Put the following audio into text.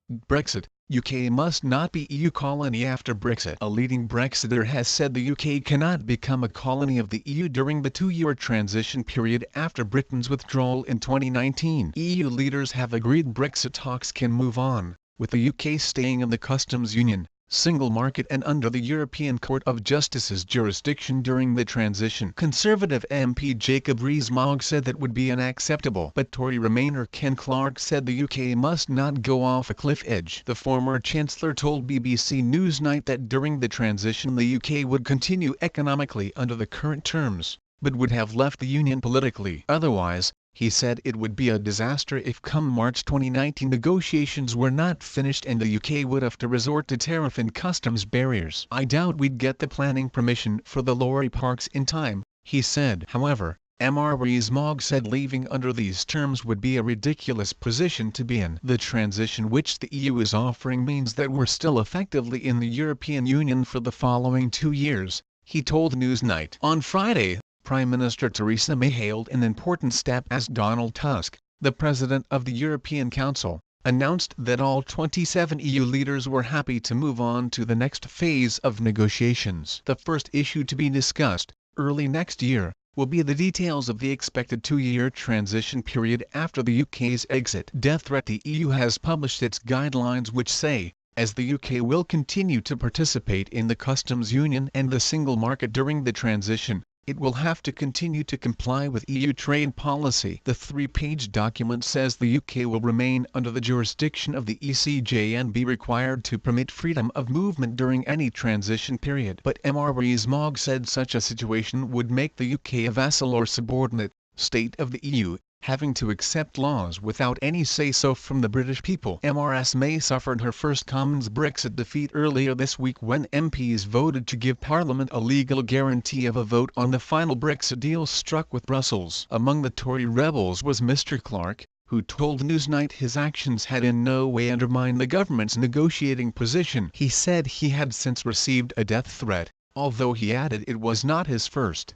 Brexit, UK must not be EU colony after Brexit. A leading Brexiter has said the UK cannot become a colony of the EU during the two-year transition period after Britain's withdrawal in 2019. EU leaders have agreed Brexit talks can move on, with the UK staying in the customs union, single market and under the European Court of Justice's jurisdiction during the transition. Conservative MP Jacob Rees-Mogg said that would be unacceptable, but Tory Remainer Ken Clarke said the UK must not go off a cliff edge. The former Chancellor told BBC Newsnight that during the transition the UK would continue economically under the current terms, but would have left the Union politically. Otherwise, he said it would be a disaster if come March 2019 negotiations were not finished and the UK would have to resort to tariff and customs barriers. I doubt we'd get the planning permission for the lorry parks in time, he said. However, Mr Rees-Mogg said leaving under these terms would be a ridiculous position to be in. The transition which the EU is offering means that we're still effectively in the European Union for the following 2 years, he told Newsnight. On Friday, Prime Minister Theresa May hailed an important step as Donald Tusk, the President of the European Council, announced that all 27 EU leaders were happy to move on to the next phase of negotiations. The first issue to be discussed, early next year, will be the details of the expected two-year transition period after the UK's exit. Death threat. The EU has published its guidelines which say, as the UK will continue to participate in the customs union and the single market during the transition, it will have to continue to comply with EU trade policy. The three-page document says the UK will remain under the jurisdiction of the ECJ and be required to permit freedom of movement during any transition period. But Mr Rees-Mogg said such a situation would make the UK a vassal or subordinate state of the EU, having to accept laws without any say-so from the British people. Ms May suffered her first Commons Brexit defeat earlier this week when MPs voted to give Parliament a legal guarantee of a vote on the final Brexit deal struck with Brussels. Among the Tory rebels was Mr Clarke, who told Newsnight his actions had in no way undermined the government's negotiating position. He said he had since received a death threat, although he added it was not his first.